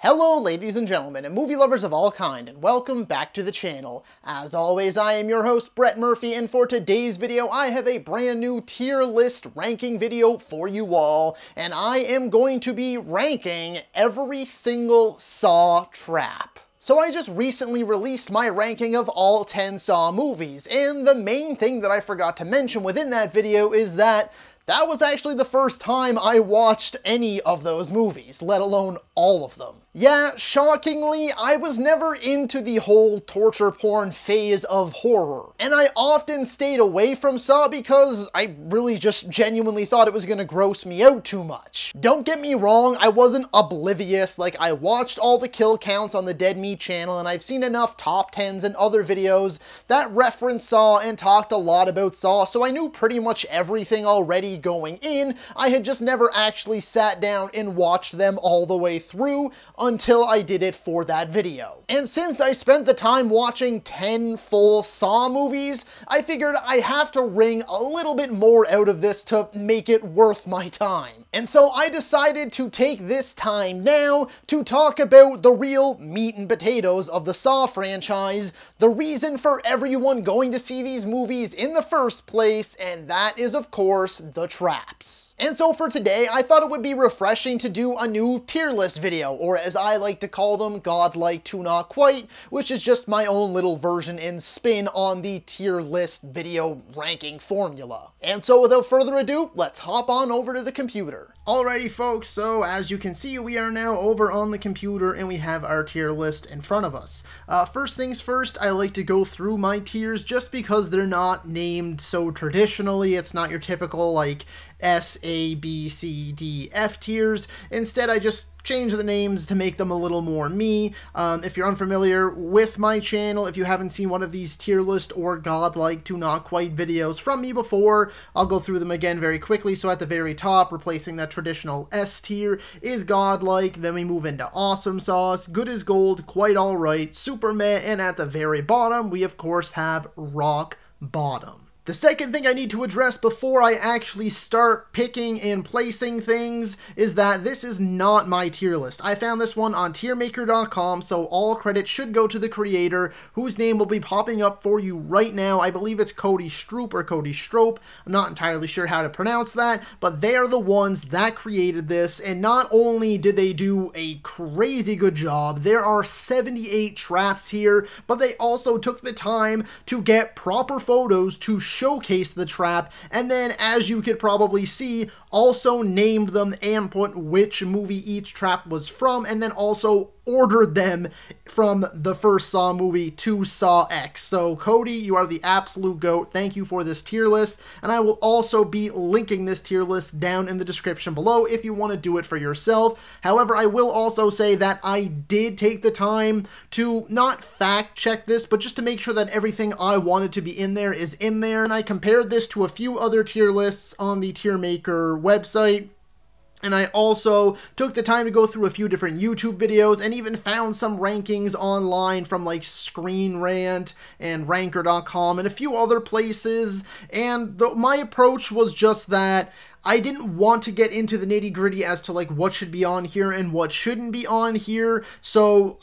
Hello ladies and gentlemen, and movie lovers of all kind, and welcome back to the channel. As always, I am your host, Brett Murphy, and for today's video, I have a brand new tier list ranking video for you all, and I am going to be ranking every single Saw trap. So I just recently released my ranking of all 10 Saw movies, and the main thing that I forgot to mention within that video is that was actually the first time I watched any of those movies, let alone all of them. Yeah, shockingly, I was never into the whole torture porn phase of horror, and I often stayed away from Saw because I really just genuinely thought it was gonna gross me out too much. Don't get me wrong, I wasn't oblivious, like I watched all the kill counts on the Dead Meat channel, and I've seen enough top 10s and other videos that referenced Saw and talked a lot about Saw, so I knew pretty much everything already going in. I had just never actually sat down and watched them all the way through until I did it for that video. And since I spent the time watching 10 full Saw movies, I figured I have to wring a little bit more out of this to make it worth my time. And so I decided to take this time now to talk about the real meat and potatoes of the Saw franchise, the reason for everyone going to see these movies in the first place, and that is of course the traps. And so for today, I thought it would be refreshing to do a new tier list video, or as I like to call them, godlike to not quite, which is just my own little version and spin on the tier list video ranking formula. And so without further ado, let's hop on over to the computer. Alrighty folks, so as you can see, we are now over on the computer and we have our tier list in front of us. First things first, I like to go through my tiers just because they're not named so traditionally. It's not your typical like S, A, B, C, D, F tiers. Instead, I just change the names to make them a little more me. If you're unfamiliar with my channel, if you haven't seen one of these tier list or godlike to not quite videos from me before, I'll go through them again very quickly. So at the very top, replacing that traditional S tier is godlike, then we move into awesome sauce, good as gold, quite alright, super meh, and at the very bottom, we of course have rock bottom. The second thing I need to address before I actually start picking and placing things is that this is not my tier list. I found this one on tiermaker.com, so all credit should go to the creator, whose name will be popping up for you right now. I believe it's Cody Stroop or Cody Strope. I'm not entirely sure how to pronounce that, but they are the ones that created this, and not only did they do a crazy good job, there are 78 traps here, but they also took the time to get proper photos to showcase the trap, and then as you could probably see, also named them and put which movie each trap was from, and then also ordered them from the first Saw movie to Saw X. So Cody, you are the absolute GOAT. Thank you for this tier list, and I will also be linking this tier list down in the description below if you want to do it for yourself. However, I will also say that I did take the time to not fact check this, but just to make sure that everything I wanted to be in there is in there, and I compared this to a few other tier lists on the Tier Maker website. And I also took the time to go through a few different YouTube videos and even found some rankings online from like Screen Rant and Ranker.com and a few other places. And my approach was just that I didn't want to get into the nitty-gritty as to like what should be on here and what shouldn't be on here. So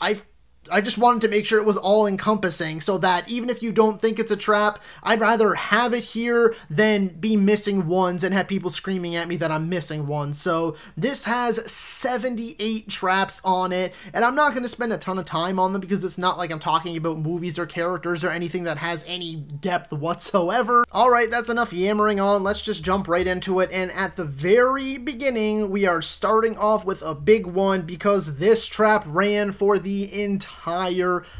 I just wanted to make sure it was all-encompassing so that even if you don't think it's a trap, I'd rather have it here than be missing ones and have people screaming at me that I'm missing ones. So this has 78 traps on it, and I'm not going to spend a ton of time on them because it's not like I'm talking about movies or characters or anything that has any depth whatsoever. Alright, that's enough yammering on. Let's just jump right into it, and at the very beginning, we are starting off with a big one because this trap ran for the entire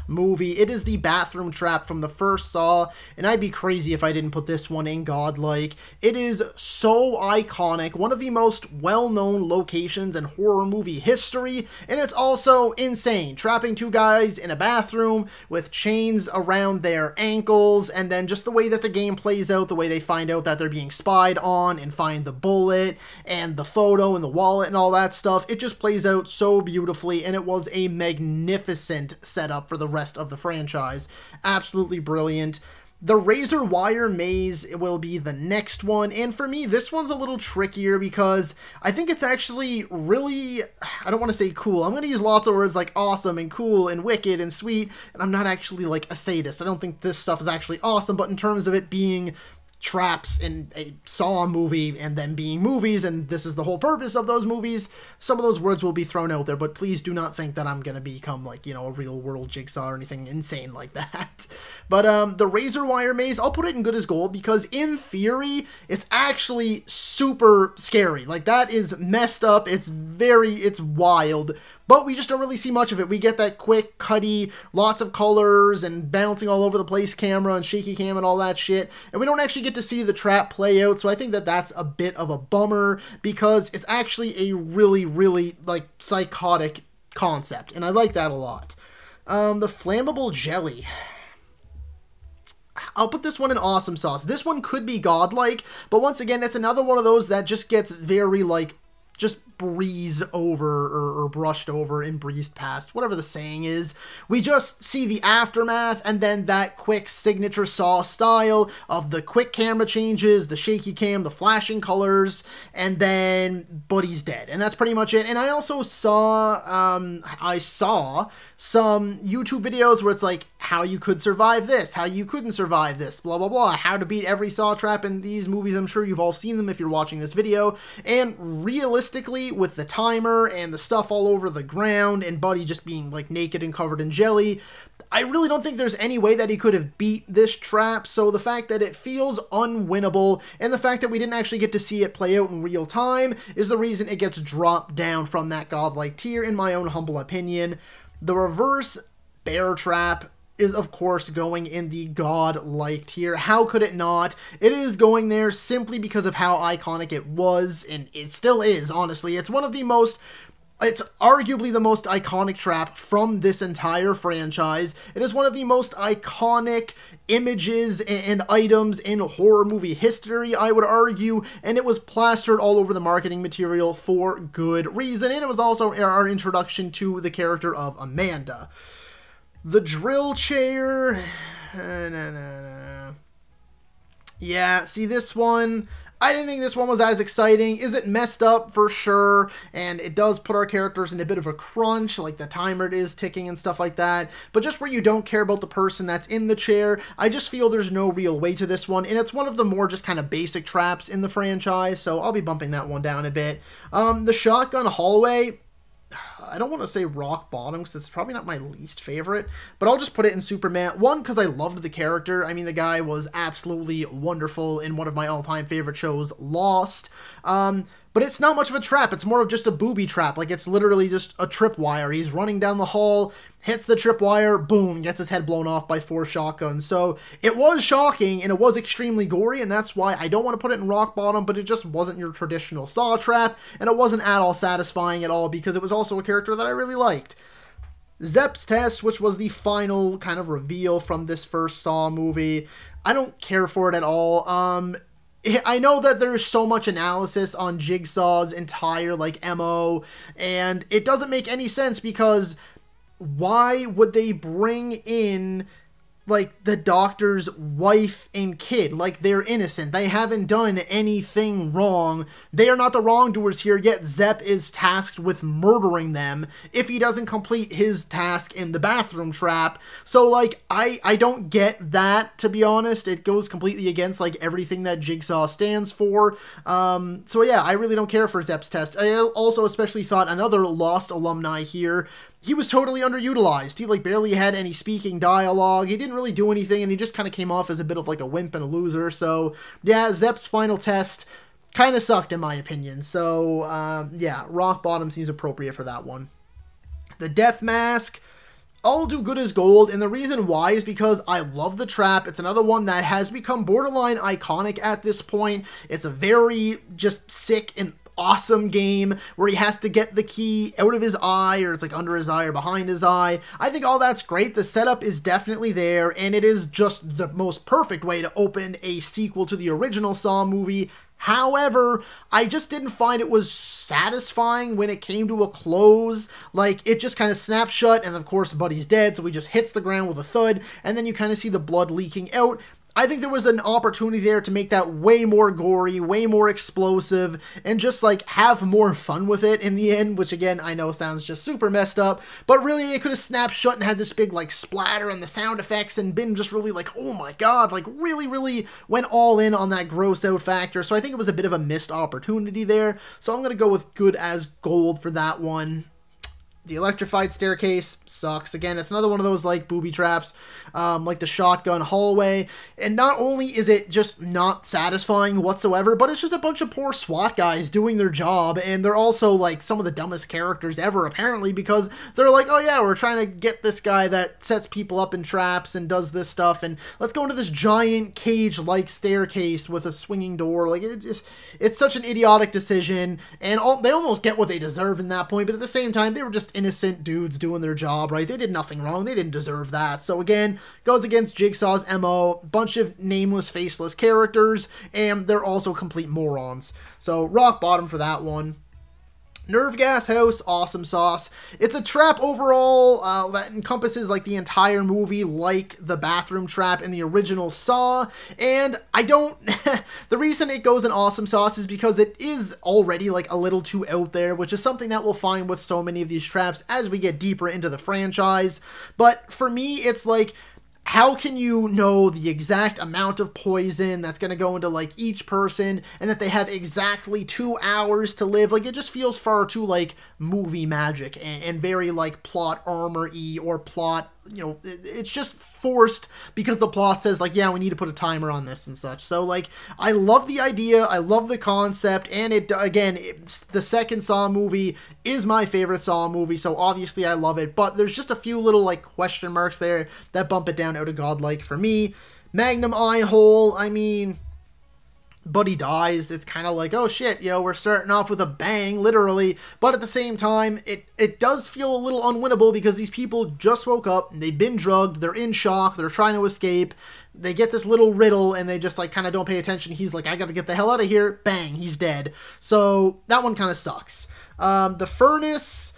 movie. It is the bathroom trap from the first Saw, and I'd be crazy if I didn't put this one in godlike. It is so iconic, one of the most well-known locations in horror movie history, and it's also insane. Trapping two guys in a bathroom with chains around their ankles, and then just the way that the game plays out, the way they find out that they're being spied on and find the bullet and the photo and the wallet and all that stuff. It just plays out so beautifully, and it was a magnificent setup for the rest of the franchise. Absolutely brilliant. The razor wire maze will be the next one, and for me, this one's a little trickier because I think it's actually really, I don't want to say cool. I'm going to use lots of words like awesome and cool and wicked and sweet, and I'm not actually like a sadist. I don't think this stuff is actually awesome, but in terms of it being traps in a Saw movie and them being movies, and this is the whole purpose of those movies, some of those words will be thrown out there, but please do not think that I'm gonna become like, you know, a real world Jigsaw or anything insane like that. But the razor wire maze, I'll put it in good as gold because in theory it's actually super scary. Like, that is messed up, it's wild, but we just don't really see much of it. We get that quick, cutty, lots of colors and bouncing all over the place camera and shaky cam and all that shit. And we don't actually get to see the trap play out. So I think that that's a bit of a bummer because it's actually a really, really like psychotic concept. And I like that a lot. The flammable jelly. I'll put this one in awesome sauce. This one could be godlike, but once again, it's another one of those that just gets very like, just breeze over or brushed over and breezed past, whatever the saying is. We just see the aftermath and then that quick signature Saw style of the quick camera changes, the shaky cam, the flashing colors, and then Buddy's dead. And that's pretty much it. And I also saw, some YouTube videos where it's like how you could survive this, how you couldn't survive this, blah, blah, blah, how to beat every Saw trap in these movies. I'm sure you've all seen them if you're watching this video. And realistically, with the timer and the stuff all over the ground and Buddy just being like naked and covered in jelly, I really don't think there's any way that he could have beat this trap. So the fact that it feels unwinnable and the fact that we didn't actually get to see it play out in real time is the reason it gets dropped down from that godlike tier, in my own humble opinion. The reverse bear trap is of course going in the god-like tier. How could it not? It is going there simply because of how iconic it was, and it still is, honestly. It's one of the most, it's arguably the most iconic trap from this entire franchise. It is one of the most iconic images and items in horror movie history, I would argue, and it was plastered all over the marketing material for good reason, and it was also our introduction to the character of Amanda. The drill chair, yeah, see this one, I didn't think this one was as exciting. Is it messed up? For sure, and it does put our characters in a bit of a crunch, like the timer is ticking and stuff like that, but just where you don't care about the person that's in the chair, I just feel there's no real way to this one, and it's one of the more just kind of basic traps in the franchise, so I'll be bumping that one down a bit. The shotgun hallway, I don't want to say rock bottom because it's probably not my least favorite, but I'll just put it in Superman. One, because I loved the character. I mean, the guy was absolutely wonderful in one of my all-time favorite shows, Lost. But it's not much of a trap. It's more of just a booby trap. Like, it's literally just a tripwire. He's running down the hall, hits the tripwire, boom, gets his head blown off by 4 shotguns. So it was shocking, and it was extremely gory, and that's why I don't want to put it in rock bottom, but it just wasn't your traditional Saw trap, and it wasn't at all satisfying at all, because it was also a character that I really liked. Zepp's test, which was the final kind of reveal from this first Saw movie, I don't care for it at all. I know that there's so much analysis on Jigsaw's entire, like, MO, and it doesn't make any sense because why would they bring in, like, the doctor's wife and kid? Like, they're innocent. They haven't done anything wrong. They are not the wrongdoers here, yet Zepp is tasked with murdering them if he doesn't complete his task in the bathroom trap. So, like, I don't get that, to be honest. It goes completely against, like, everything that Jigsaw stands for. So, yeah, I really don't care for Zepp's test. I also especially thought another Lost alumni here, he was totally underutilized. He, like, barely had any speaking dialogue. He didn't really do anything, and he just kind of came off as a bit of, like, a wimp and a loser. So, yeah, Zepp's final test kind of sucked, in my opinion. So, yeah, rock bottom seems appropriate for that one. The death mask, I'll do good as gold, and the reason why is because I love the trap. It's another one that has become borderline iconic at this point. It's a very just sick and awesome game where he has to get the key out of his eye, or it's like under his eye or behind his eye. I think all that's great. The setup is definitely there, and it is just the most perfect way to open a sequel to the original Saw movie. However, I just didn't find it was satisfying when it came to a close. Like, it just kind of snaps shut, and of course Buddy's dead, so he just hits the ground with a thud, and then you kind of see the blood leaking out. I think there was an opportunity there to make that way more gory, way more explosive, and just like have more fun with it in the end, which again, I know sounds just super messed up, but really it could have snapped shut and had this big like splatter and the sound effects and been just really like, oh my god, like really went all in on that grossed out factor. So I think it was a bit of a missed opportunity there. So I'm going to go with good as gold for that one. The electrified staircase sucks. Again, it's another one of those like booby traps, like the shotgun hallway. And not only is it just not satisfying whatsoever, but it's just a bunch of poor SWAT guys doing their job. And they're also like some of the dumbest characters ever, apparently, because they're like, oh yeah, we're trying to get this guy that sets people up in traps and does this stuff. And let's go into this giant cage-like staircase with a swinging door. Like, it's such an idiotic decision. And they almost get what they deserve in that point. But at the same time, they were just innocent dudes doing their job, right? They did nothing wrong. They didn't deserve that. So again, goes against Jigsaw's MO, bunch of nameless, faceless characters, and they're also complete morons. So rock bottom for that one. Nerve gas house, awesome sauce. It's a trap overall that encompasses like the entire movie, like the bathroom trap in the original Saw. And I don't, the reason it goes in awesome sauce is because it is already like a little too out there, which is something that we'll find with so many of these traps as we get deeper into the franchise. But for me, it's like, how can you know the exact amount of poison that's going to go into like each person and that they have exactly 2 hours to live? Like, it just feels far too like movie magic and very like plot armor-y or plot, you know, it's just forced because the plot says like, yeah, we need to put a timer on this and such. So like, I love the idea, I love the concept, and it, again, the second Saw movie is my favorite Saw movie, so obviously I love it, but there's just a few little like question marks there that bump it down out of godlike for me. Magnum eye hole, I mean, Buddy dies. It's kind of like, oh shit, you know, we're starting off with a bang, literally. But at the same time, it does feel a little unwinnable because these people just woke up, they've been drugged, they're in shock, they're trying to escape. They get this little riddle and they just like kind of don't pay attention. He's like, I gotta get the hell out of here. Bang, he's dead. So that one kind of sucks. The furnace,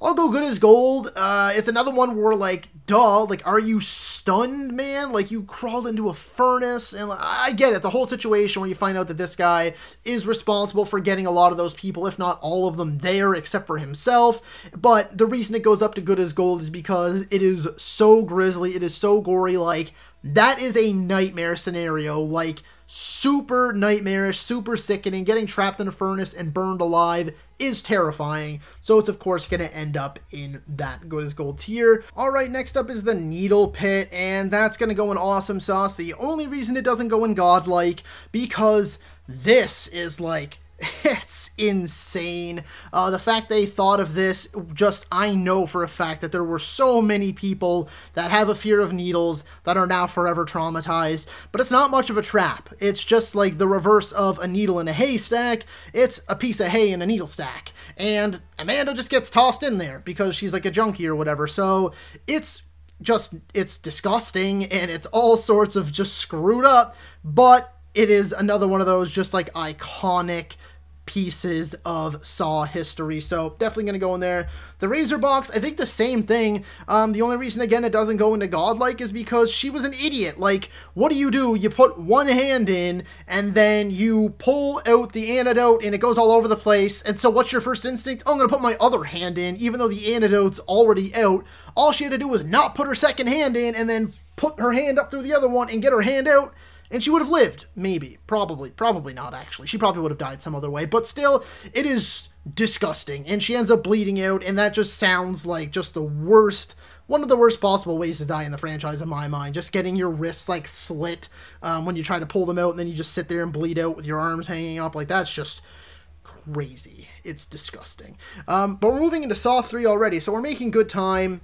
I'll go good as gold. It's another one where like, duh, like, are you stunned, man? Like, you crawled into a furnace, and like, I get it, the whole situation where you find out that this guy is responsible for getting a lot of those people, if not all of them there, except for himself. But the reason it goes up to good as gold is because it is so grisly, it is so gory. Like, that is a nightmare scenario, like, super nightmarish, super sickening. Getting trapped in a furnace and burned alive is terrifying, so it's of course going to end up in that good as gold tier. Alright, next up is the needle pit, and that's going to go in awesome sauce. The only reason it doesn't go in godlike, because this is like, it's insane. The fact they thought of this, just, I know for a fact that there were so many people that have a fear of needles that are now forever traumatized. But it's not much of a trap. It's just like the reverse of a needle in a haystack. It's a piece of hay in a needle stack. And Amanda just gets tossed in there because she's like a junkie or whatever. So it's disgusting and it's all sorts of just screwed up. But it is another one of those just like iconic pieces of Saw history, so definitely going to go in there. The razor box, I think the same thing. The only reason, again, it doesn't go into godlike is because she was an idiot. Like, what do? You put one hand in, and then you pull out the antidote, and it goes all over the place, and so what's your first instinct? Oh, I'm going to put my other hand in, even though the antidote's already out. All she had to do was not put her second hand in, and then put her hand up through the other one and get her hand out, and she would have lived. Maybe. Probably not, actually. She probably would have died some other way. But still, it is disgusting. And she ends up bleeding out, and that just sounds like just the worst, one of the worst possible ways to die in the franchise in my mind. Just getting your wrists, like, slit when you try to pull them out, and then you just sit there and bleed out with your arms hanging up. Like, that's just crazy. It's disgusting. But we're moving into Saw 3 already, so we're making good time.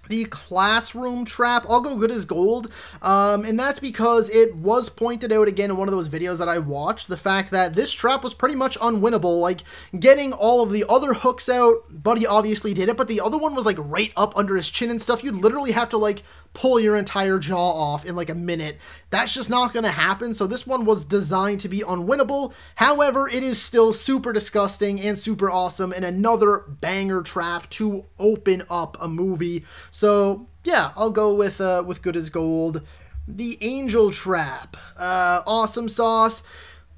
The classroom trap, I'll go good as gold, and that's because it was pointed out again in one of those videos that I watched, the fact that this trap was pretty much unwinnable. Like, getting all of the other hooks out, Buddy obviously did it, but the other one was like right up under his chin and stuff. You'd literally have to like pull your entire jaw off in like a minute. That's just not going to happen, so this one was designed to be unwinnable. However, it is still super disgusting and super awesome, and another banger trap to open up a movie. So yeah, I'll go with good as gold. The Angel Trap. Awesome sauce.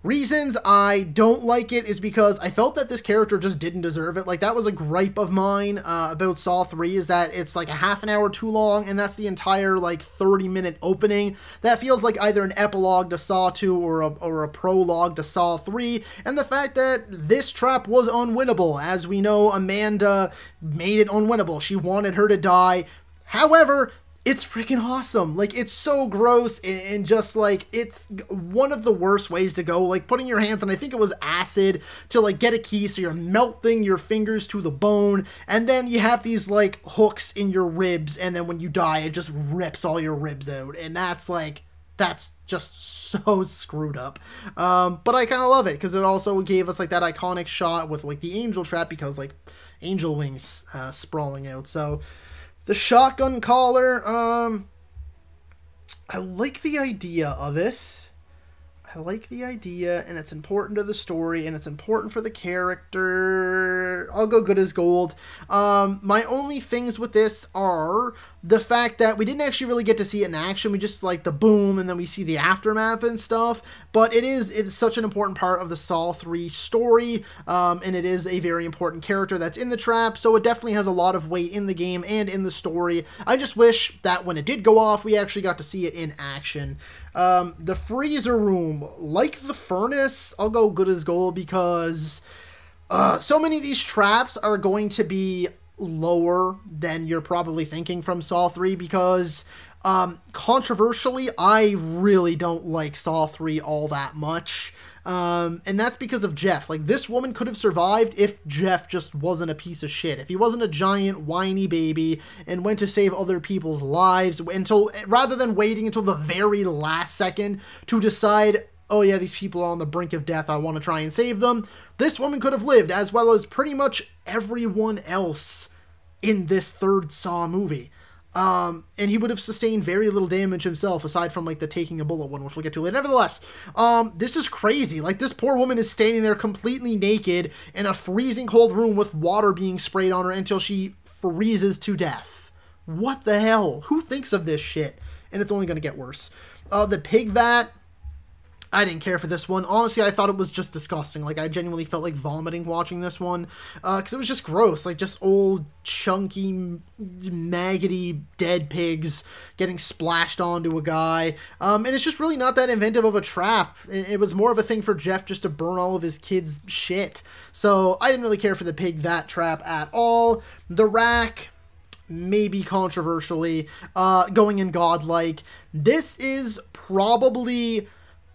Reasons I don't like it is because I felt that this character just didn't deserve it. Like, that was a gripe of mine about Saw 3, is that it's like a half an hour too long, and that's the entire, like, 30-minute opening. That feels like either an epilogue to Saw 2 or a prologue to Saw 3, and the fact that this trap was unwinnable. As we know, Amanda made it unwinnable. She wanted her to die. However, it's freaking awesome. Like, it's so gross, and just, like, it's one of the worst ways to go. Like, putting your hands on, I think it was acid, to, like, get a key, so you're melting your fingers to the bone, and then you have these, like, hooks in your ribs, and then when you die, it just rips all your ribs out, and that's, like, that's just so screwed up. But I kind of love it, because it also gave us, like, that iconic shot with, like, the angel trap, because, like, angel wings sprawling out, so... The shotgun collar, I like the idea of it. I like the idea, and it's important to the story, and it's important for the character. I'll go good as gold. My only things with this are the fact that we didn't actually really get to see it in action. We just, like, the boom, and then we see the aftermath and stuff. But it's such an important part of the Saw 3 story, and it is a very important character that's in the trap, so it definitely has a lot of weight in the game and in the story. I just wish that when it did go off, we actually got to see it in action. The freezer room, like the furnace, I'll go good as gold, because so many of these traps are going to be lower than you're probably thinking from Saw 3, because controversially, I really don't like Saw 3 all that much. And that's because of Jeff. Like, this woman could have survived if Jeff just wasn't a piece of shit. If he wasn't a giant whiny baby and went to save other people's lives rather than waiting until the very last second to decide, oh yeah, these people are on the brink of death, I want to try and save them. This woman could have lived, as well as pretty much everyone else in this third Saw movie. And he would have sustained very little damage himself, aside from, like, the taking a bullet one, which we'll get to later. Nevertheless, this is crazy. Like, this poor woman is standing there completely naked in a freezing cold room with water being sprayed on her until she freezes to death. What the hell? Who thinks of this shit? And it's only going to get worse. The pig vat, I didn't care for this one. Honestly, I thought it was just disgusting. Like, I genuinely felt like vomiting watching this one, because it was just gross. Like, just old, chunky, maggoty, dead pigs getting splashed onto a guy. And it's just really not that inventive of a trap. It was more of a thing for Jeff just to burn all of his kids' shit. So, I didn't really care for the pig vat trap at all. The rack, maybe controversially, going in godlike. This is probably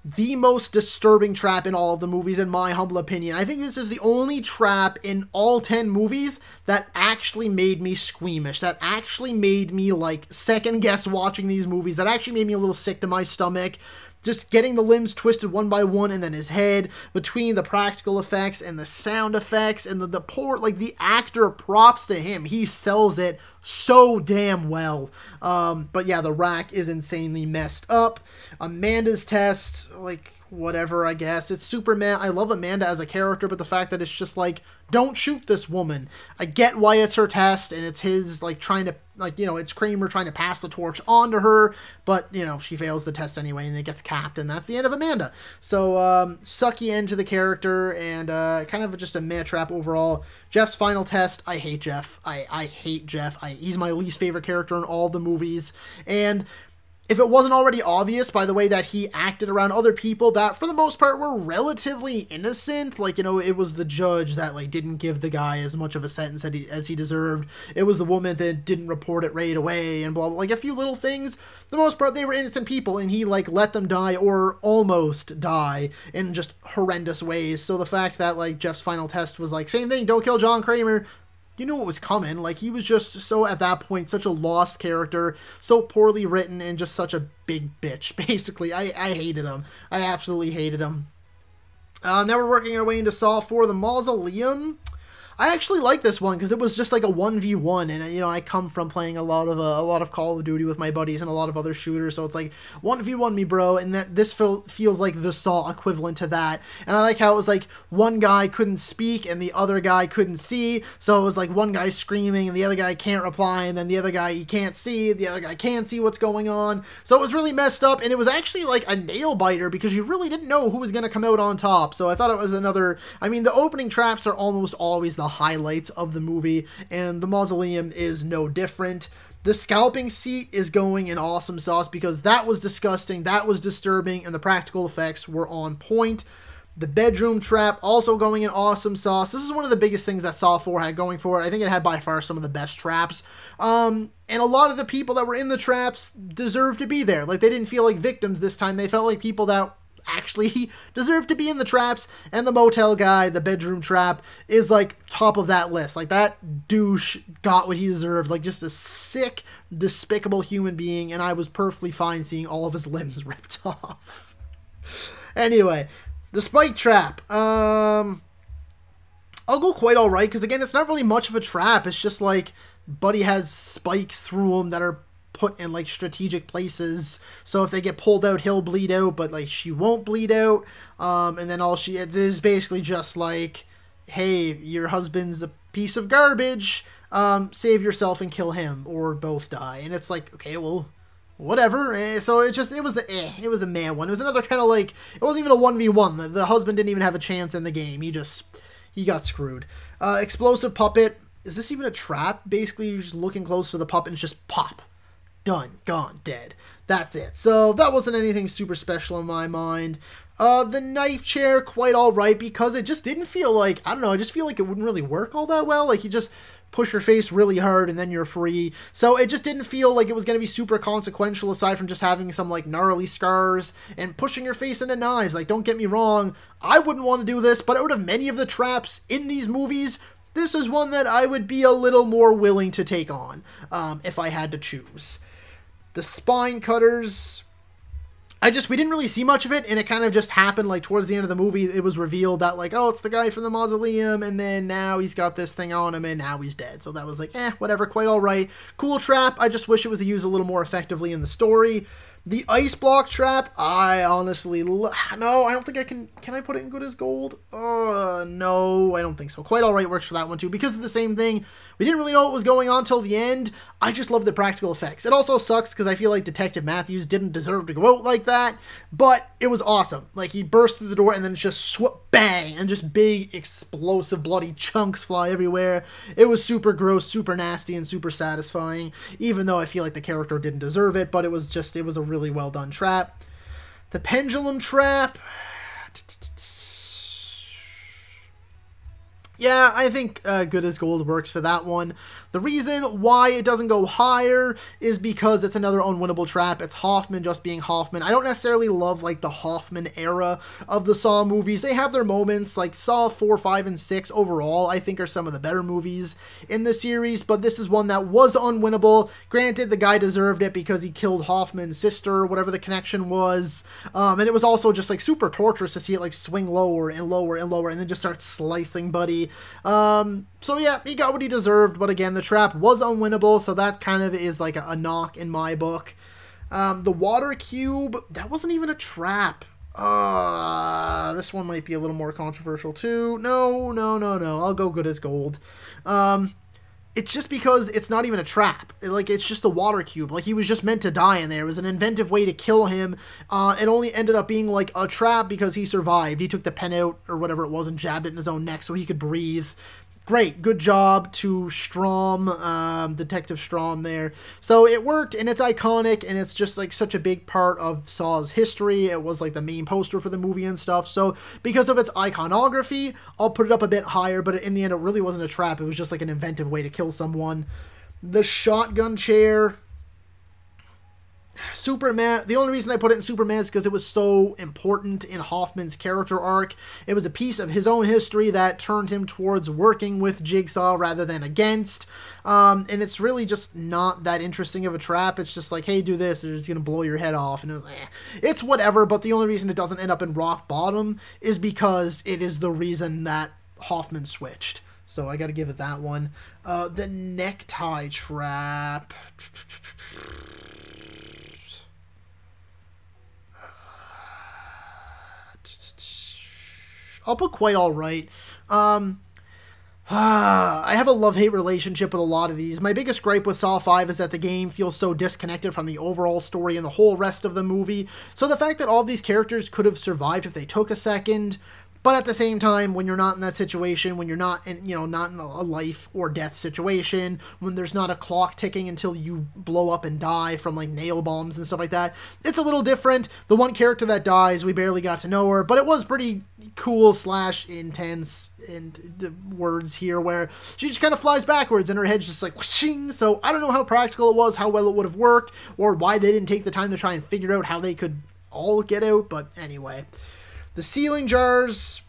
the most disturbing trap in all of the movies, in my humble opinion. I think this is the only trap in all 10 movies that actually made me squeamish, that actually made me, like, second guess watching these movies, that actually made me a little sick to my stomach. Just getting the limbs twisted one by one, and then his head, between the practical effects and the sound effects, and the poor, like, the actor, props to him. He sells it so damn well. But yeah, the rack is insanely messed up. Amanda's test, like, whatever, I guess. It's Superman. I love Amanda as a character, but the fact that it's just like, don't shoot this woman. I get why it's her test, and it's his, like, trying to, like, you know, it's Kramer trying to pass the torch on to her, but, you know, she fails the test anyway, and it gets capped, and that's the end of Amanda. So, sucky end to the character, and kind of just a meh trap overall. Jeff's final test, I hate Jeff. I hate Jeff. He's my least favorite character in all the movies, and if it wasn't already obvious by the way that he acted around other people that, for the most part, were relatively innocent, like, you know, it was the judge that, like, didn't give the guy as much of a sentence as he deserved, it was the woman that didn't report it right away, and blah, blah, like, a few little things, for the most part, they were innocent people, and he, like, let them die, or almost die, in just horrendous ways. So the fact that, like, Jeff's final test was, like, same thing, don't kill John Kramer, you knew what was coming. Like, he was just so, at that point, such a lost character, so poorly written, and just such a big bitch, basically. I hated him. I absolutely hated him. Now we're working our way into Saw 4, the Mausoleum. I actually like this one because it was just like a 1v1, and you know, I come from playing a lot of Call of Duty with my buddies and a lot of other shooters, so it's like 1v1 me, bro, and that this feels like the Saw equivalent to that. And I like how it was like one guy couldn't speak and the other guy couldn't see, so it was like one guy screaming and the other guy can't reply, and then the other guy, he can't see, the other guy can see what's going on. So it was really messed up, and it was actually like a nail biter because you really didn't know who was going to come out on top. So I thought it was another, I mean, the opening traps are almost always the highlights of the movie, and the mausoleum is no different. The scalping seat is going in awesome sauce because that was disgusting, that was disturbing, and the practical effects were on point. The bedroom trap also going in awesome sauce. This is one of the biggest things that Saw 4 had going for it. I think it had by far some of the best traps. And a lot of the people that were in the traps deserved to be there. Like, they didn't feel like victims this time. They felt like people that actually deserve to be in the traps. And the motel guy, the bedroom trap, is like top of that list. Like, that douche got what he deserved. Like, just a sick, despicable human being, and I was perfectly fine seeing all of his limbs ripped off. Anyway, the spike trap, I'll go quite alright, because again, it's not really much of a trap. It's just like Buddy has spikes through him that are put in like strategic places, so if they get pulled out, he'll bleed out, but like she won't bleed out. And then all she is basically just like, hey, your husband's a piece of garbage, save yourself and kill him or both die. And it's like, okay, well, whatever. So it was a meh one. It was another kind of like, it wasn't even a 1v1. The husband didn't even have a chance in the game. He got screwed. Explosive puppet. Is this even a trap? Basically, you're just looking close to the puppet and it's just pop. Done. Gone. Dead. That's it. So that wasn't anything super special in my mind. The knife chair, quite alright, because it just didn't feel like, I don't know, I just feel like it wouldn't really work all that well. Like, you just push your face really hard and then you're free. So it just didn't feel like it was going to be super consequential, aside from just having some like gnarly scars and pushing your face into knives. Like, don't get me wrong, I wouldn't want to do this, but out of many of the traps in these movies, this is one that I would be a little more willing to take on, if I had to choose. The spine cutters, we didn't really see much of it, and it kind of just happened, like, towards the end of the movie. It was revealed that, like, oh, it's the guy from the mausoleum, and then now he's got this thing on him, and now he's dead. So that was like, whatever, quite alright. Cool trap, I just wish it was used a little more effectively in the story. The ice block trap, I honestly, no, I don't think I can I put it in good as gold? No, I don't think so. Quite alright works for that one too, because of the same thing. We didn't really know what was going on till the end. I just love the practical effects. It also sucks because I feel like Detective Matthews didn't deserve to go out like that, but it was awesome. Like, he burst through the door and then it's just bang, and just big, explosive, bloody chunks fly everywhere. It was super gross, super nasty, and super satisfying, even though I feel like the character didn't deserve it, but it was a really well done trap. The pendulum trap, yeah, I think good as gold works for that one. The reason why it doesn't go higher is because it's another unwinnable trap. It's Hoffman just being Hoffman. I don't necessarily love, like, the Hoffman era of the Saw movies. They have their moments. Like, Saw 4, 5, and 6 overall, I think, are some of the better movies in the series, but this is one that was unwinnable. Granted, the guy deserved it because he killed Hoffman's sister, whatever the connection was, and it was also just, like, super torturous to see it, like, swing lower and lower and lower and then just start slicing Buddy. So yeah, he got what he deserved, but again, the trap was unwinnable, so that kind of is like a knock in my book. The water cube, that wasn't even a trap. This one might be a little more controversial too. No, I'll go good as gold. It's just because it's not even a trap. It's just the water cube. Like, he was just meant to die in there. It was an inventive way to kill him. It only ended up being, like, a trap because he survived. He took the pen out, or whatever it was, and jabbed it in his own neck so he could breathe. Great, good job to Strom, Detective Strom there. So it worked, and it's iconic, and it's just, like, such a big part of Saw's history. It was, like, the main poster for the movie and stuff. So because of its iconography, I'll put it up a bit higher, but in the end, it really wasn't a trap. It was just, like, an inventive way to kill someone. The shotgun chair, Superman, the only reason I put it in Superman is because it was so important in Hoffman's character arc. It was a piece of his own history that turned him towards working with Jigsaw rather than against. And it's really just not that interesting of a trap. It's just like, hey, do this, it's going to blow your head off. And it was, it's whatever, but the only reason it doesn't end up in rock bottom is because it is the reason that Hoffman switched. So I got to give it that one. The necktie trap. I'll put quite all right. I have a love-hate relationship with a lot of these. My biggest gripe with Saw 5 is that the game feels so disconnected from the overall story and the whole rest of the movie. So the fact that all these characters could have survived if they took a second, but at the same time, when you're not in that situation, when you're not in, not in a life or death situation, when there's not a clock ticking until you blow up and die from like nail bombs and stuff like that, it's a little different. The one character that dies, we barely got to know her, but it was pretty cool / intense in the words here, where she just kind of flies backwards and her head's just like whooshing. So I don't know how practical it was, how well it would have worked, or why they didn't take the time to try and figure out how they could all get out, but anyway. The ceiling jars,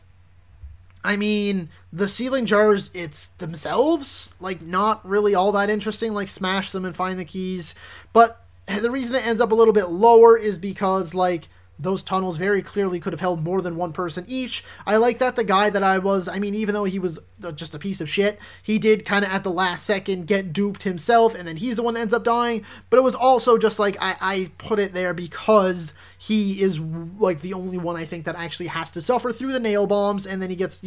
the ceiling jars, it's themselves, like, not really all that interesting, like, smash them and find the keys, but the reason it ends up a little bit lower is because, like, those tunnels very clearly could have held more than one person each. I like that the guy that I was, even though he was just a piece of shit, he did kind of at the last second get duped himself, and then he's the one that ends up dying, but it was also just like, I put it there because he is like the only one I think that actually has to suffer through the nail bombs, and then he gets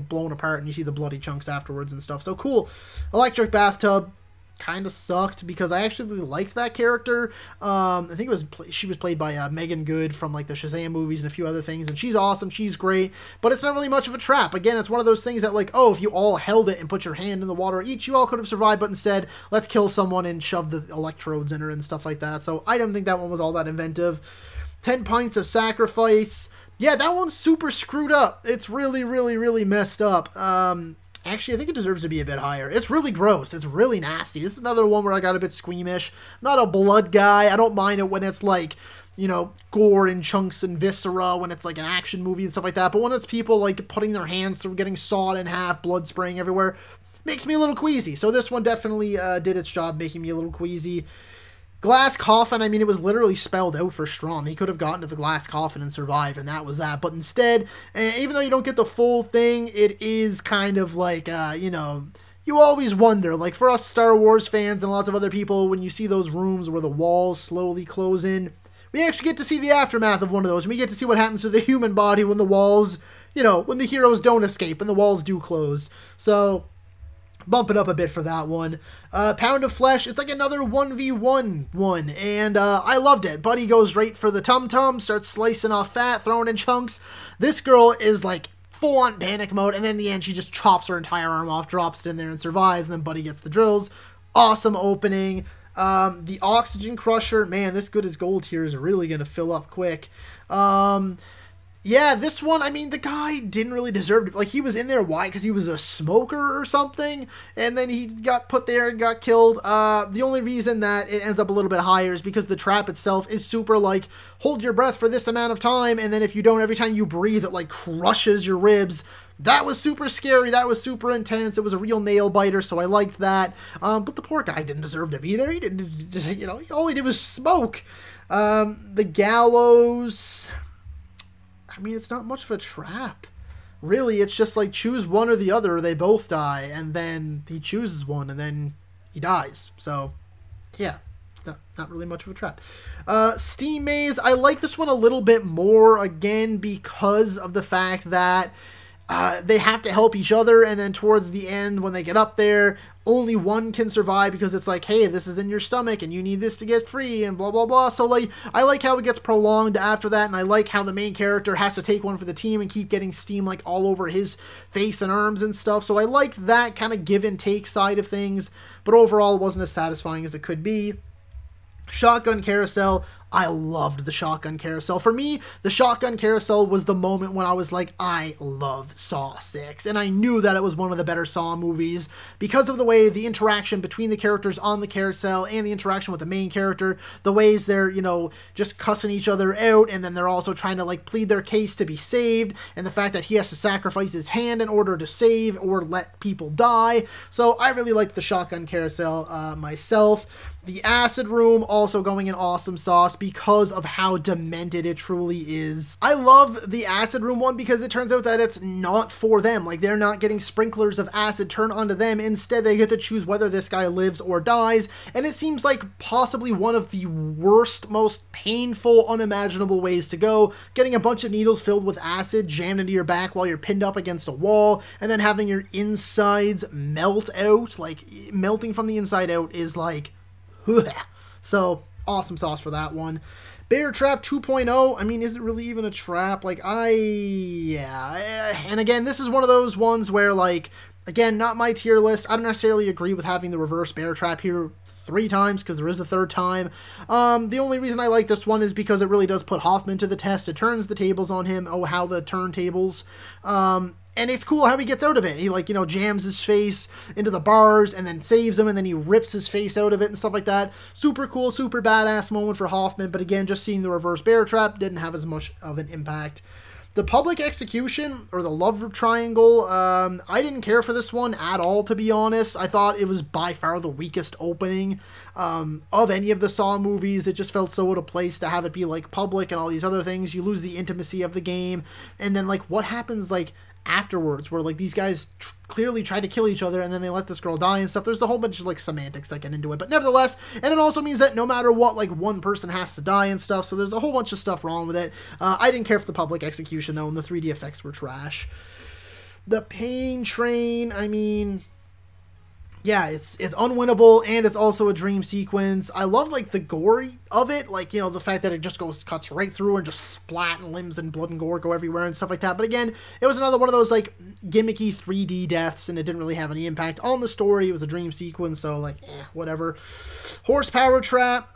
blown apart and you see the bloody chunks afterwards and stuff. So cool. Electric bathtub kind of sucked because I actually liked that character. I think she was played by Megan Good from like the Shazam movies and a few other things, and she's awesome, she's great, but it's not really much of a trap. Again, it's one of those things that like, oh, if you all held it and put your hand in the water each, you all could have survived, but instead, let's kill someone and shove the electrodes in her and stuff like that. So I don't think that one was all that inventive. 10 pints of sacrifice. Yeah, that one's super screwed up. It's really, really, really messed up. Actually, I think it deserves to be a bit higher. It's really gross. It's really nasty. This is another one where I got a bit squeamish. I'm not a blood guy. I don't mind it when it's like, gore and chunks and viscera, when it's like an action movie and stuff like that. But when it's people like putting their hands through, getting sawed in half, blood spraying everywhere, makes me a little queasy. So this one definitely did its job making me a little queasy. Glass coffin, it was literally spelled out for Strom. He could have gotten to the glass coffin and survived, and that was that. But instead, even though you don't get the full thing, it is kind of like, you always wonder, like for us Star Wars fans and lots of other people, when you see those rooms where the walls slowly close in, we actually get to see the aftermath of one of those. And we get to see what happens to the human body when the walls, when the heroes don't escape and the walls do close. So bump it up a bit for that one. Pound of Flesh, it's like another 1v1 one, and I loved it. Buddy goes right for the tum-tum, starts slicing off fat, throwing in chunks. This girl is like full-on panic mode, and then in the end she just chops her entire arm off, drops it in there and survives, and then Buddy gets the drills. Awesome opening. The Oxygen Crusher, man, this good as gold here is really going to fill up quick. Yeah, this one, the guy didn't really deserve it. Like, he was in there, why? Because he was a smoker or something, and then he got put there and got killed. The only reason that it ends up a little bit higher is because the trap itself is super, like, hold your breath for this amount of time, and then if you don't, every time you breathe, it, like, crushes your ribs. That was super scary. That was super intense. It was a real nail biter, so I liked that. But the poor guy didn't deserve to be there. He didn't, all he did was smoke. The gallows, it's not much of a trap. Really, it's just like choose one or the other, or they both die, and then he chooses one, and then he dies. So, yeah, not really much of a trap. Steam Maze, I like this one a little bit more, again, because of the fact that they have to help each other, and then towards the end, when they get up there, only one can survive because it's like, hey, this is in your stomach and you need this to get free and blah, blah, blah. So, like, I like how it gets prolonged after that, and I like how the main character has to take one for the team and keep getting steam, like, all over his face and arms and stuff. So I like that kind of give and take side of things, but overall it wasn't as satisfying as it could be. Shotgun Carousel, I loved the Shotgun Carousel. For me, the Shotgun Carousel was the moment when I was like, I love Saw 6. And I knew that it was one of the better Saw movies because of the way the interaction between the characters on the carousel and the interaction with the main character, the ways they're, just cussing each other out, and then they're also trying to, like, plead their case to be saved, and the fact that he has to sacrifice his hand in order to save or let people die. So I really liked the Shotgun Carousel myself. The Acid Room also going in awesome sauce because of how demented it truly is. I love the acid room one because it turns out that it's not for them. Like, they're not getting sprinklers of acid turned onto them. Instead, they get to choose whether this guy lives or dies, and it seems like possibly one of the worst, most painful, unimaginable ways to go. Getting a bunch of needles filled with acid jammed into your back while you're pinned up against a wall, and then having your insides melt out. Like, melting from the inside out is like, so awesome sauce for that one. Bear Trap 2.0, I mean, is it really even a trap? Like, yeah. And again, this is one of those ones where, like, again, not my tier list. I don't necessarily agree with having the reverse Bear Trap here 3 times, because there is a 3rd time. The only reason I like this one is because it really does put Hoffman to the test. It turns the tables on him. Oh, how the turntables. And it's cool how he gets out of it. He, like, you know, jams his face into the bars and then saves him, and then he rips his face out of it and stuff like that. Super cool, super badass moment for Hoffman. But again, just seeing the reverse Bear Trap didn't have as much of an impact. The public execution, or the love triangle, I didn't care for this one at all, to be honest. I thought it was by far the weakest opening of any of the Saw movies. It just felt so out of place to have it be, like, public and all these other things. You lose the intimacy of the game. And then, like, what happens, like, afterwards, where, like, these guys clearly try to kill each other and then they let this girl die and stuff. There's a whole bunch of, like, semantics that get into it, but nevertheless, and it also means that no matter what, like, one person has to die and stuff, so there's a whole bunch of stuff wrong with it. I didn't care for the public execution, though, and the 3D effects were trash. The Pain Train, I mean, yeah, it's unwinnable, and it's also a dream sequence. I love, like, the gore of it, like, you know, the fact that it just cuts right through and just splat, and limbs and blood and gore go everywhere and stuff like that. But again, it was another one of those, like, gimmicky 3D deaths, and it didn't really have any impact on the story. It was a dream sequence, so, like, whatever. Horsepower Trap,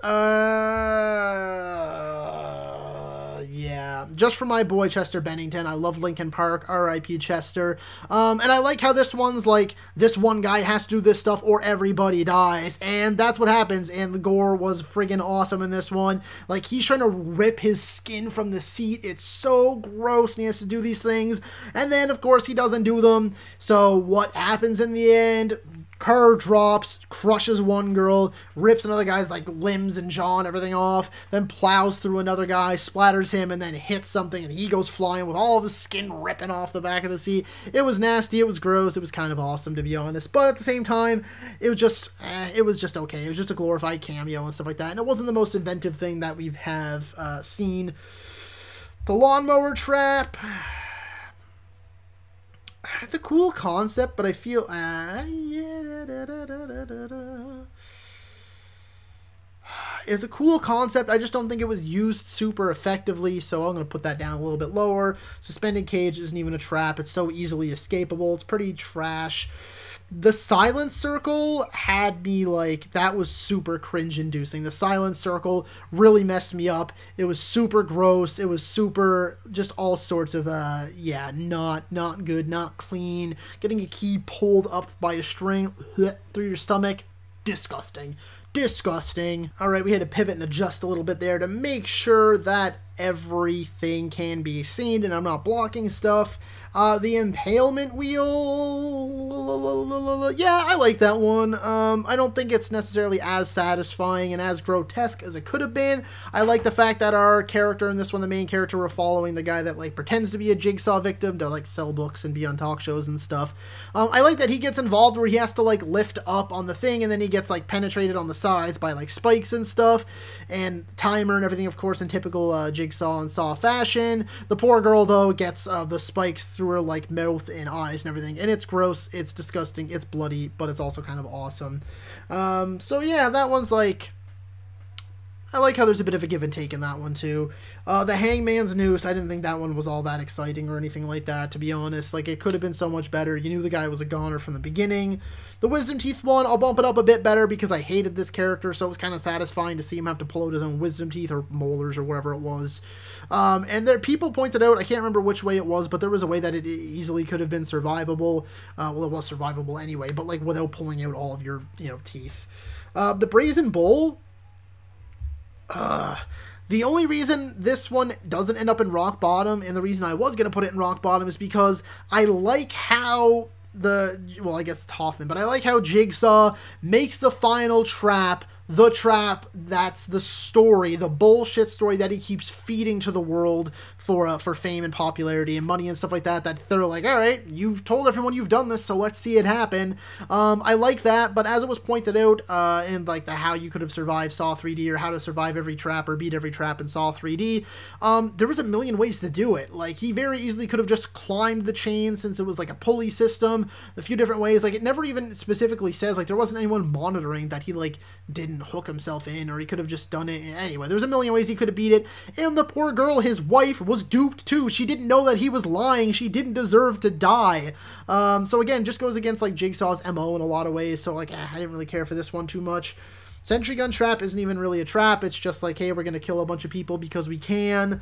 yeah, just for my boy Chester Bennington. I love Linkin Park, R.I.P. Chester. And I like how this one's like, this one guy has to do this stuff or everybody dies, and that's what happens. And the gore was friggin' awesome in this one. Like, he's trying to rip his skin from the seat. It's so gross, and he has to do these things, and then of course he doesn't do them. So what happens in the end? Car drops, crushes one girl, rips another guy's, like, limbs and jaw and everything off, then plows through another guy, splatters him, and then hits something, and he goes flying with all of his skin ripping off the back of the seat. It was nasty, it was gross, it was kind of awesome, to be honest, but at the same time, it was just okay. It was just a glorified cameo and stuff like that, and it wasn't the most inventive thing that we have seen. The Lawnmower Trap, it's a cool concept, but I feel it's a cool concept. I just don't think it was used super effectively, so I'm going to put that down a little bit lower. Suspended cage isn't even a trap. It's so easily escapable. It's pretty trash. The Silent Circle had me, like, that was super cringe-inducing. The Silent Circle really messed me up. It was super gross. It was super, just all sorts of, yeah, not good, not clean. Getting a key pulled up by a string through your stomach, disgusting. Disgusting. Alright, we had to pivot and adjust a little bit there to make sure that everything can be seen and I'm not blocking stuff. The Impalement Wheel, yeah, I like that one. I don't think it's necessarily as satisfying and as grotesque as it could have been. I like the fact that our character in this one, the main character, we're following the guy that, like, pretends to be a Jigsaw victim to, like, sell books and be on talk shows and stuff. I like that he gets involved where he has to, like, lift up on the thing and then he gets, like, penetrated on the sides by, like, spikes and stuff, and timer and everything, of course, in typical Jigsaw and Saw fashion. The poor girl, though, gets the spikes through her, like, mouth and eyes and everything, and it's gross, it's disgusting, it's bloody, but it's also kind of awesome. So yeah, that one's, like, I like how there's a bit of a give and take in that one too. The Hangman's Noose, I didn't think that one was all that exciting or anything like that, to be honest. Like, it could have been so much better. You knew the guy was a goner from the beginning. The Wisdom Teeth one, I'll bump it up a bit better because I hated this character, so it was kind of satisfying to see him have to pull out his own wisdom teeth or molars or whatever it was. And there, people pointed out, I can't remember which way it was, but there was a way that it easily could have been survivable. Well, it was survivable anyway, but, like, without pulling out all of your, you know, teeth. The Brazen Bull, the only reason this one doesn't end up in rock bottom, and the reason I was going to put it in rock bottom, is because I like how well, I guess it's Hoffman, but I like how Jigsaw makes the final trap the trap, that's the story, the bullshit story that he keeps feeding to the world for fame and popularity and money and stuff like that, that they're like, all right, you've told everyone you've done this, so let's see it happen. I like that, but as it was pointed out in like the how you could have survived Saw 3D, or how to survive every trap or beat every trap in Saw 3D, there was a million ways to do it. Like, he very easily could have just climbed the chain, since it was like a pulley system, a few different ways. Like, it never even specifically says, like, there wasn't anyone monitoring that he like didn't hook himself in, or he could have just done it. Anyway, there's a million ways he could have beat it, and the poor girl, his wife, was duped too. She didn't know that he was lying. She didn't deserve to die. So again, just goes against like Jigsaw's MO in a lot of ways, so like, I didn't really care for this one too much. Sentry gun trap isn't even really a trap. It's just like, hey, we're gonna kill a bunch of people because we can.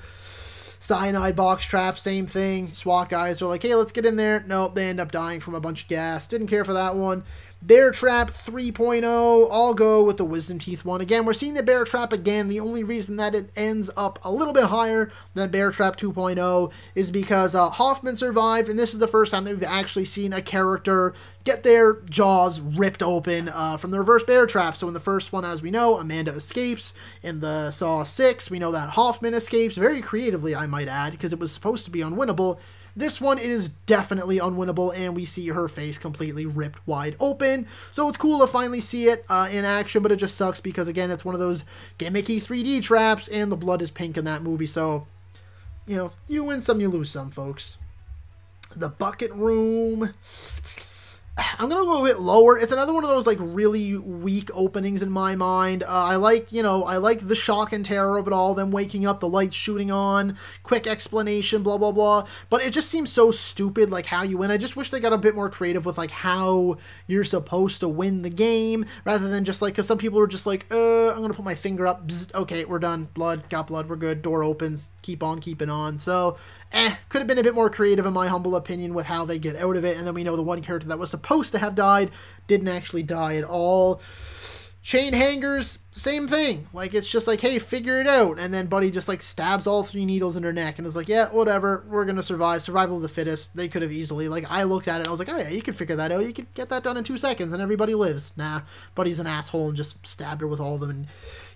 Cyanide box trap, same thing. SWAT guys are like, hey, let's get in there. Nope, they end up dying from a bunch of gas. Didn't care for that one. Bear Trap 3.0, I'll go with the Wisdom Teeth one. Again, we're seeing the Bear Trap again. The only reason that it ends up a little bit higher than Bear Trap 2.0 is because Hoffman survived, and this is the first time that we've actually seen a character get their jaws ripped open from the reverse bear trap. So in the first one, as we know, Amanda escapes. In the Saw 6, we know that Hoffman escapes, very creatively, I might add, because it was supposed to be unwinnable. This one, it is definitely unwinnable, and we see her face completely ripped wide open. So it's cool to finally see it in action, but it just sucks because, again, it's one of those gimmicky 3D traps, and the blood is pink in that movie. So, you know, you win some, you lose some, folks. The Bucket Room, I'm going to go a bit lower. It's another one of those, like, really weak openings in my mind. I like the shock and terror of it all, them waking up, the lights shooting on, quick explanation, blah, blah, blah. But it just seems so stupid, like, how you win. I just wish they got a bit more creative with, like, how you're supposed to win the game, rather than just, like, because some people are just like, I'm going to put my finger up, bzz, okay, we're done, blood, got blood, we're good, door opens, keep on keeping on. So, could have been a bit more creative in my humble opinion with how they get out of it. And then we know the one character that was supposed to have died didn't actually die at all. Chain hangers, same thing. Like, it's just like, hey, figure it out. And then Buddy just like stabs all 3 needles in her neck and is like, yeah, whatever, we're gonna survive. Survival of the fittest. They could have easily, like, I looked at it and I was like, oh yeah, you could figure that out. You could get that done in 2 seconds and everybody lives. Nah, Buddy's an asshole and just stabbed her with all of them and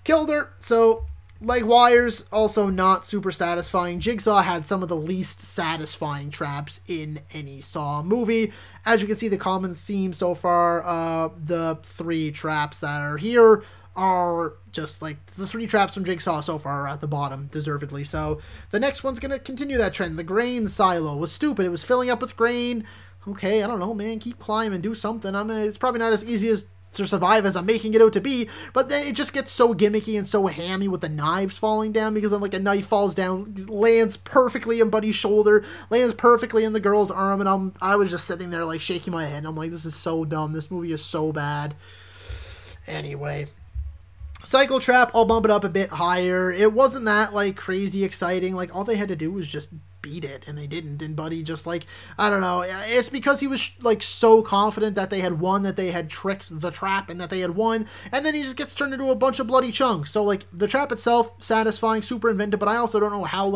killed her. So, like wires, also not super satisfying. Jigsaw had some of the least satisfying traps in any Saw movie. As you can see, the common theme so far, the 3 traps that are here are just like the 3 traps from Jigsaw so far are at the bottom, deservedly. So the next one's going to continue that trend. The grain silo was stupid. It was filling up with grain. Okay, I don't know, man. Keep climbing, do something. It's probably not as easy as to survive as I'm making it out to be, but then it just gets so gimmicky and so hammy with the knives falling down, because then like a knife falls down, lands perfectly in Buddy's shoulder, lands perfectly in the girl's arm, and I was just sitting there like shaking my head. I'm like, this is so dumb. This movie is so bad. Anyway, Cycle Trap, I'll bump it up a bit higher. It wasn't that like crazy exciting. Like, all they had to do was just beat it, and they didn't. And Buddy just like, I don't know, it's because he was like so confident that they had won, that they had tricked the trap and that they had won, and then he just gets turned into a bunch of bloody chunks. So like, the trap itself, satisfying, super inventive, but I also don't know how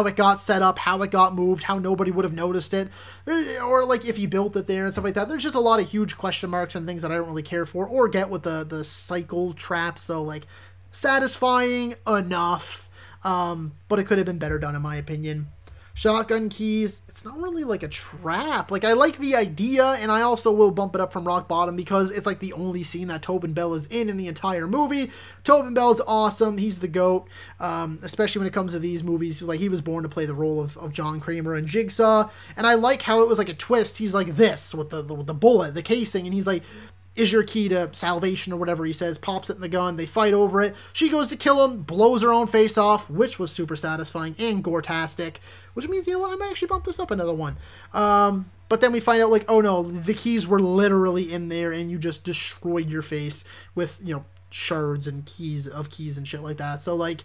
it got set up, how it got moved, how nobody would have noticed it, or like if you built it there and stuff like that. There's just a lot of huge question marks and things that I don't really care for or get with the cycle trap. So like, satisfying enough, but it could have been better done in my opinion. Shotgun keys, it's not really like a trap. Like, I like the idea, and I also will bump it up from rock bottom because it's like the only scene that Tobin Bell is in the entire movie. Tobin Bell's awesome. He's the GOAT, especially when it comes to these movies. Like, he was born to play the role of John Kramer and Jigsaw, and I like how it was like a twist. He's like this with the bullet, the casing, and he's like, is your key to salvation or whatever he says, pops it in the gun, they fight over it, she goes to kill him, blows her own face off, which was super satisfying and gore-tastic, which means, you know what, I might actually bump this up another one. But then we find out, like, oh no, the keys were literally in there and you just destroyed your face with, you know, shards and keys and shit like that. So like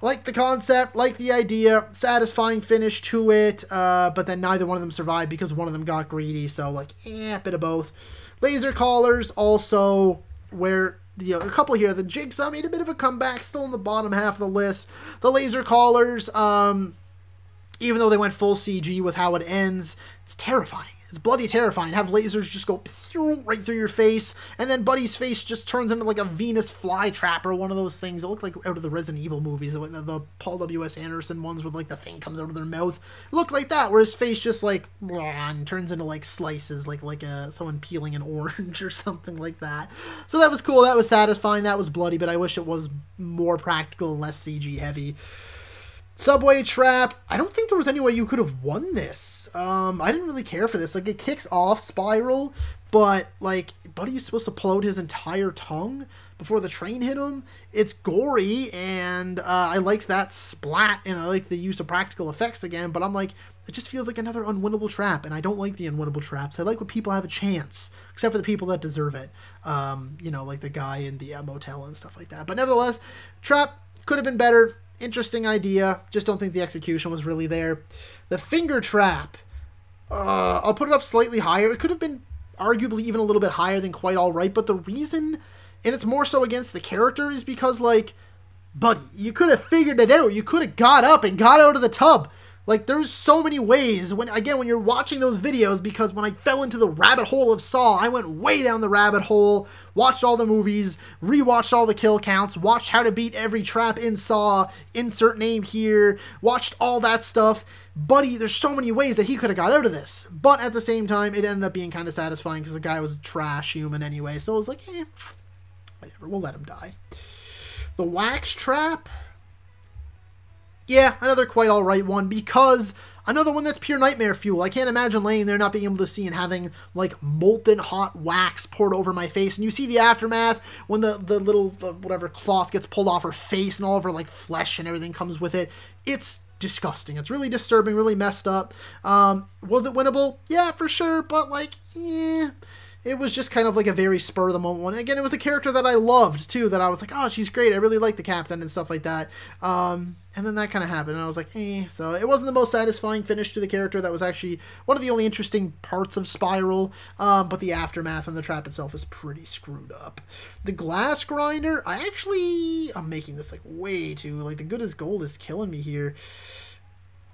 the concept, like the idea, satisfying finish to it, but then neither one of them survived because one of them got greedy, so like, a bit of both. Laser collars, also, where, you know, a couple here. The Jigsaw made a bit of a comeback, still in the bottom half of the list. The laser collars, even though they went full CG with how it ends, it's terrifying. It's bloody terrifying. Have lasers just go right through your face, and then Buddy's face just turns into like a Venus flytrap or one of those things. It looked like out of the Resident Evil movies, the Paul W.S. Anderson ones where like the thing comes out of their mouth. It looked like that, where his face just like and turns into like slices, like someone peeling an orange or something like that. So that was cool. That was satisfying. That was bloody, but I wish it was more practical and less CG heavy. Subway trap. I don't think there was any way you could have won this. I didn't really care for this. Like, it kicks off Spiral, but, like, Buddy's supposed to pull out his entire tongue before the train hit him. It's gory, and I liked that splat, and I like the use of practical effects again, but I'm like, it just feels like another unwinnable trap, and I don't like the unwinnable traps. I like when people have a chance, except for the people that deserve it. You know, like the guy in the motel and stuff like that. But nevertheless, trap could have been better. Interesting idea. Just don't think the execution was really there. The finger trap. I'll put it up slightly higher. It could have been arguably even a little bit higher than quite all right. But the reason, and it's more so against the character, is because, like, buddy, you could have figured it out. You could have got up and got out of the tub. Like, there's so many ways, when you're watching those videos, because when I fell into the rabbit hole of Saw, I went way down the rabbit hole, watched all the movies, rewatched all the kill counts, watched how to beat every trap in Saw, insert name here, watched all that stuff. Buddy, there's so many ways that he could have got out of this. But at the same time, it ended up being kind of satisfying because the guy was trash human anyway. So I was like, whatever, we'll let him die. The wax trap. Yeah, another quite alright one, because another one that's pure nightmare fuel. I can't imagine laying there not being able to see and having, like, molten hot wax poured over my face. And you see the aftermath when the little, whatever, cloth gets pulled off her face and all of her, like, flesh and everything comes with it. It's disgusting. It's really disturbing, really messed up. Was it winnable? Yeah, for sure, but, like, yeah. It was just kind of like a very spur-of-the-moment one. Again, it was a character that I loved, too, that I was like, oh, she's great. I really like the captain and stuff like that. And then that kind of happened, and I was like, So it wasn't the most satisfying finish to the character. That was actually one of the only interesting parts of Spiral, but the aftermath and the trap itself is pretty screwed up. The glass grinder, I'm making this, like, way too, like, the good as gold is killing me here.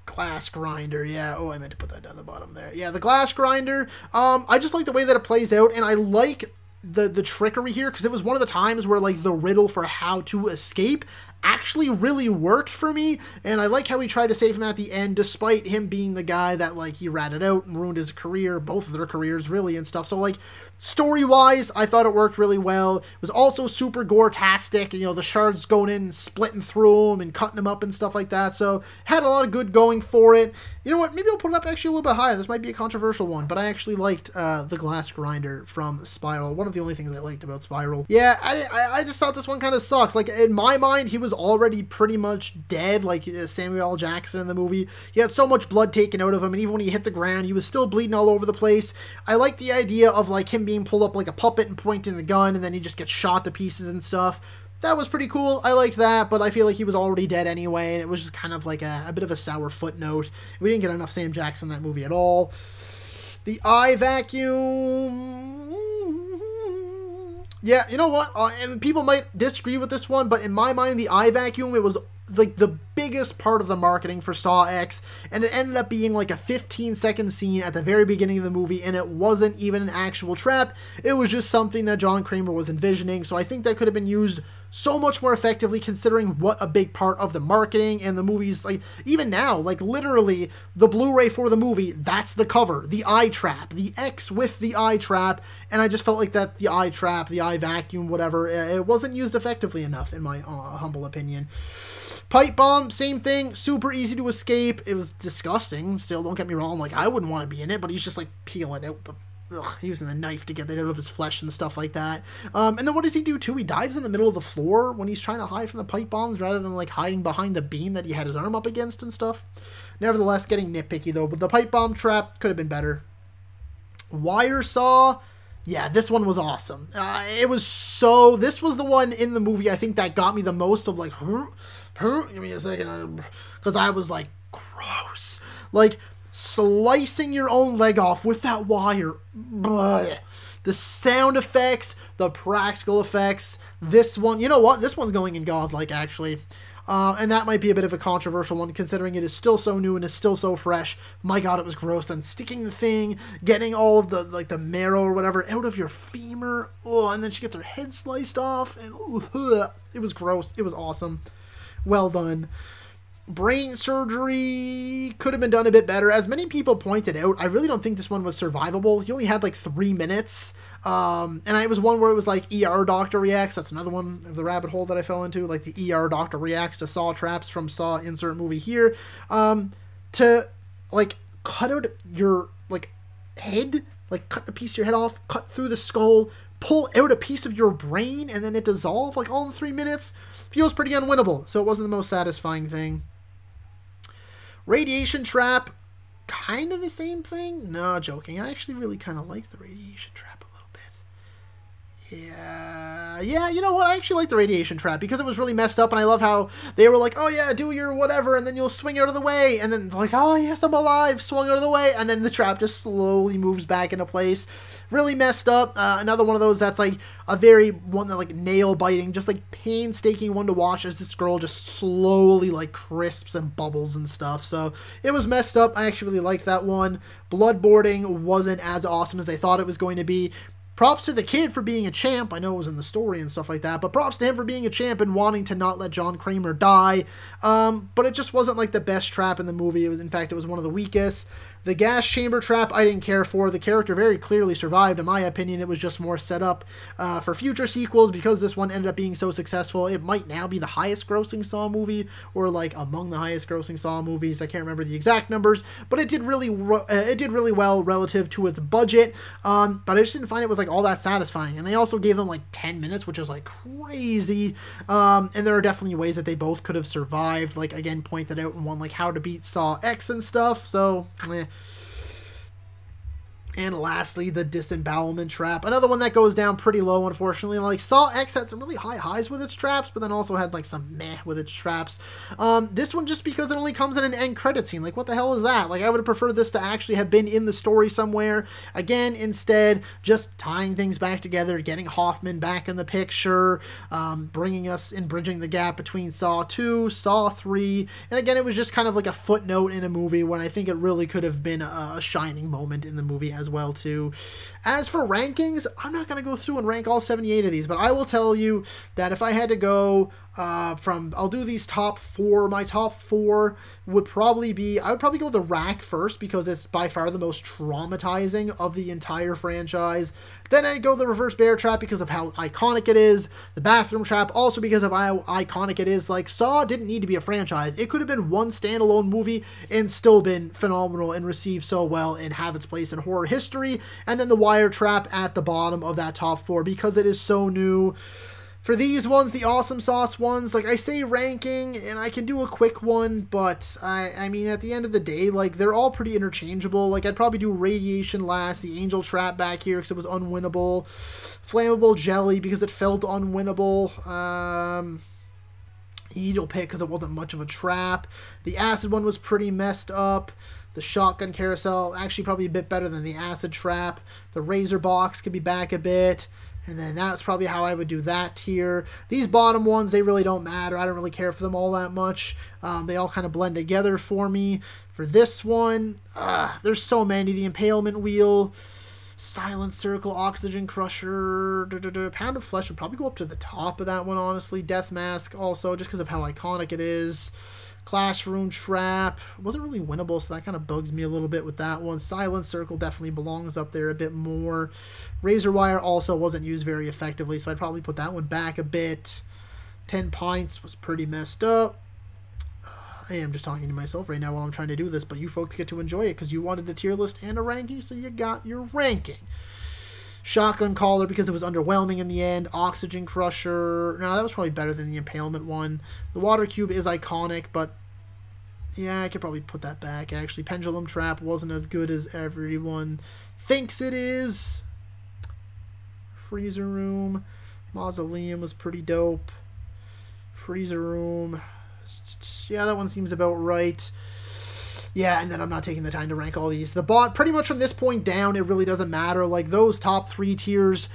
Glass grinder, yeah. Oh, I meant to put that down the bottom there. Yeah, the glass grinder. I just like the way that it plays out, and I like the trickery here, because it was one of the times where, like, the riddle for how to escape actually really worked for me, and I like how he tried to save him at the end, despite him being the guy that, like, he ratted out and ruined his career, both of their careers, really, and stuff. So, like, story-wise, I thought it worked really well. It was also super gore-tastic, you know, the shards going in and splitting through him and cutting him up and stuff like that, so had a lot of good going for it. You know what, maybe I'll put it up actually a little bit higher. This might be a controversial one, but I actually liked the glass grinder from Spiral. One of the only things I liked about Spiral. Yeah, I just thought this one kind of sucked. Like, in my mind, he was already pretty much dead, like Samuel L. Jackson in the movie. He had so much blood taken out of him, and even when he hit the ground, he was still bleeding all over the place. I like the idea of, like, him being pulled up like a puppet and pointing the gun, and then he just gets shot to pieces and stuff. That was pretty cool. I liked that, but I feel like he was already dead anyway, and it was just kind of like a bit of a sour footnote. We didn't get enough Sam Jackson in that movie at all. The eye vacuum. Yeah, you know what? And people might disagree with this one, but in my mind, the eye vacuum, it was like the biggest part of the marketing for Saw X, and it ended up being like a 15-second scene at the very beginning of the movie, and it wasn't even an actual trap. It was just something that John Kramer was envisioning, so I think that could have been used so much more effectively, considering what a big part of the marketing and the movies, like, even now, like, literally, the Blu-ray for the movie, that's the cover, the eye trap, the X with the eye trap, and I just felt like that the eye trap, the eye vacuum, whatever, it wasn't used effectively enough, in my humble opinion. Pipe bomb, same thing, super easy to escape. It was disgusting, still, don't get me wrong, like, I wouldn't want to be in it, but he's just, like, peeling out the... using the knife to get that out of his flesh and stuff like that. And then what does he do, too? He dives in the middle of the floor when he's trying to hide from the pipe bombs, rather than, like, hiding behind the beam that he had his arm up against and stuff. Nevertheless, getting nitpicky, though, but the pipe bomb trap could have been better. Wire saw... Yeah, this one was awesome. It was so... This was the one in the movie, I think, that got me the most of, like... Give me a second. Because I was like, gross. Like, slicing your own leg off with that wire. Blech. The sound effects, the practical effects. This one... You know what? This one's going in godlike, actually. And that might be a bit of a controversial one, considering it is still so new and is still so fresh. My god, it was gross. Then sticking the thing, getting all of the, like, the marrow or whatever out of your femur, and then she gets her head sliced off, and it was gross. It was awesome. Well done. Brain surgery could have been done a bit better. As many people pointed out, I really don't think this one was survivable. He only had like 3 minutes. And it was one where it was like ER doctor reacts. That's another one of the rabbit hole that I fell into. Like the ER doctor reacts to Saw traps from Saw insert movie here. To like cut out your like head, like cut a piece of your head off, cut through the skull, pull out a piece of your brain, and then it dissolve like all in 3 minutes. Feels pretty unwinnable. So it wasn't the most satisfying thing. Radiation trap, kind of the same thing? No, joking. I actually really kind of like the radiation trap a little bit. Yeah, you know what? I actually like the radiation trap because it was really messed up, and I love how they were like, oh yeah, do your whatever, and then you'll swing out of the way, and then like, oh yes, I'm alive, swung out of the way, and then the trap just slowly moves back into place. Really messed up. Another one of those that's like a very one that like nail biting, just like painstaking one to watch as this girl just slowly like crisps and bubbles and stuff. So it was messed up. I actually really liked that one. Bloodboarding wasn't as awesome as they thought it was going to be. Props to the kid for being a champ. I know it was in the story and stuff like that, but props to him for being a champ and wanting to not let John Kramer die. But it just wasn't like the best trap in the movie. It was, in fact, it was one of the weakest. The gas chamber trap, I didn't care for. The character very clearly survived. In my opinion, it was just more set up for future sequels because this one ended up being so successful. It might now be the highest grossing Saw movie or like among the highest grossing Saw movies. I can't remember the exact numbers, but it did really well relative to its budget. But I just didn't find it was like all that satisfying. And they also gave them like 10 minutes, which is like crazy. And there are definitely ways that they both could have survived. Like, again, pointed out in one, like how to beat Saw X and stuff. So, And lastly, the disembowelment trap. Another one that goes down pretty low, unfortunately. Like, Saw X had some really high highs with its traps, but then also had, like, some meh with its traps. This one, just because it only comes in an end credit scene. Like, what the hell is that? Like, I would have preferred this to actually have been in the story somewhere. Again, instead, just tying things back together, getting Hoffman back in the picture, bringing us and bridging the gap between Saw 2, Saw 3. And again, it was just kind of like a footnote in a movie when I think it really could have been a shining moment in the movie as well too. As for rankings, I'm not going to go through and rank all 78 of these, but I will tell you that if I had to go I'll do these top 4. My top 4 would probably be, I would probably go with the Rack first because it's by far the most traumatizing of the entire franchise. Then I'd go the Reverse Bear Trap because of how iconic it is. The Bathroom Trap also because of how iconic it is. Like, Saw didn't need to be a franchise. It could have been one standalone movie and still been phenomenal and received so well and have its place in horror history. And then the Wire Trap at the bottom of that top 4 because it is so new. For these ones, the Awesome Sauce ones, like I say ranking, and I can do a quick one, but I mean, at the end of the day, like, they're all pretty interchangeable. Like, I'd probably do Radiation last, the Angel Trap back here because it was unwinnable, Flammable Jelly because it felt unwinnable, Needle Pick because it wasn't much of a trap, the Acid one was pretty messed up, the Shotgun Carousel, actually probably a bit better than the Acid Trap, the Razor Box could be back a bit. And then that's probably how I would do that tier. These bottom ones, they really don't matter. I don't really care for them all that much. They all kind of blend together for me. For this one, there's so many. The Impalement Wheel, Silent Circle, Oxygen Crusher, Pound of Flesh would probably go up to the top of that one, honestly. Death Mask also, just because of how iconic it is. Classroom Trap wasn't really winnable, so that kind of bugs me a little bit with that one. Silent Circle definitely belongs up there a bit more. Razor Wire also wasn't used very effectively, so I'd probably put that one back a bit. 10 Pints was pretty messed up. I am just talking to myself right now while I'm trying to do this, but you folks get to enjoy it because you wanted the tier list and a ranking, so you got your ranking. Shotgun Collar because it was underwhelming in the end. Oxygen Crusher. No, that was probably better than the Impalement one. The Water Cube is iconic, but yeah, I could probably put that back, actually. Pendulum Trap wasn't as good as everyone thinks it is. Freezer Room. Mausoleum was pretty dope. Freezer Room. Yeah, that one seems about right. Yeah, and then I'm not taking the time to rank all these. The bot, pretty much from this point down, it really doesn't matter. Like, those top 3 tiers,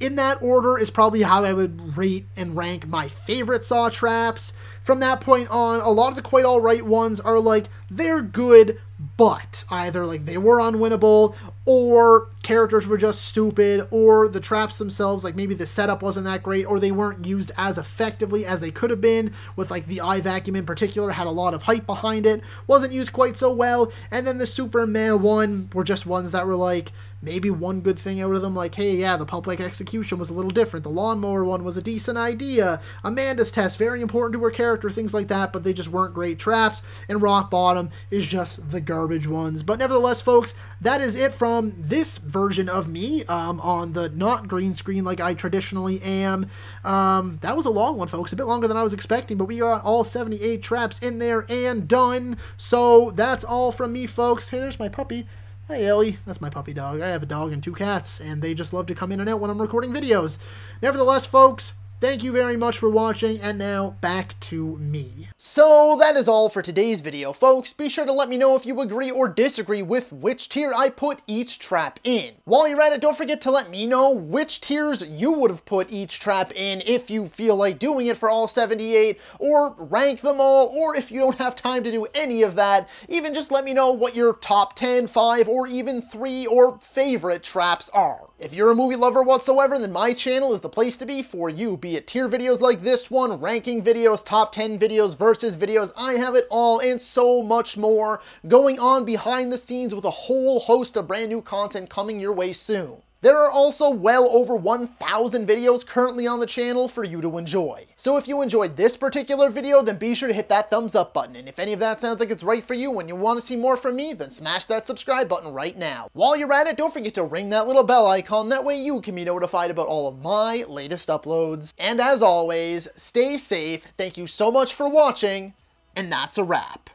In that order is probably how I would rate and rank my favorite Saw traps. From that point on, a lot of the quite alright ones are like, they're good, but either like they were unwinnable, or characters were just stupid, or the traps themselves, like maybe the setup wasn't that great, or they weren't used as effectively as they could have been, with like the eye vacuum in particular had a lot of hype behind it, wasn't used quite so well, and then the super meh one were just ones that were like, maybe one good thing out of them, like, hey, yeah, the public execution was a little different, the lawnmower one was a decent idea, Amanda's test, very important to her character, things like that, but they just weren't great traps, and rock bottom is just the garbage ones. But nevertheless, folks, that is it from this version of me on the not green screen like I traditionally am. That was a long one, folks, a bit longer than I was expecting, but we got all 78 traps in there and done, so that's all from me, folks. Hey, there's my puppy. Hey, Ellie. That's my puppy dog. I have a dog and 2 cats, and they just love to come in and out when I'm recording videos. Nevertheless, folks, thank you very much for watching, and now back to me. So that is all for today's video, folks. Be sure to let me know if you agree or disagree with which tier I put each trap in. While you're at it, don't forget to let me know which tiers you would have put each trap in if you feel like doing it for all 78, or rank them all, or if you don't have time to do any of that, even just let me know what your top 10, 5, or even 3 or favorite traps are. If you're a movie lover whatsoever, then my channel is the place to be for you, be it tier videos like this one, ranking videos, top 10 videos, versus videos. I have it all and so much more going on behind the scenes with a whole host of brand new content coming your way soon. There are also well over 1,000 videos currently on the channel for you to enjoy. So if you enjoyed this particular video, then be sure to hit that thumbs up button. And if any of that sounds like it's right for you and you want to see more from me, then smash that subscribe button right now. While you're at it, don't forget to ring that little bell icon. That way you can be notified about all of my latest uploads. And as always, stay safe. Thank you so much for watching. And that's a wrap.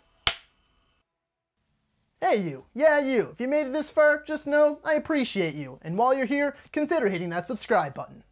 Hey you, yeah you, if you made it this far, just know I appreciate you, and while you're here, consider hitting that subscribe button.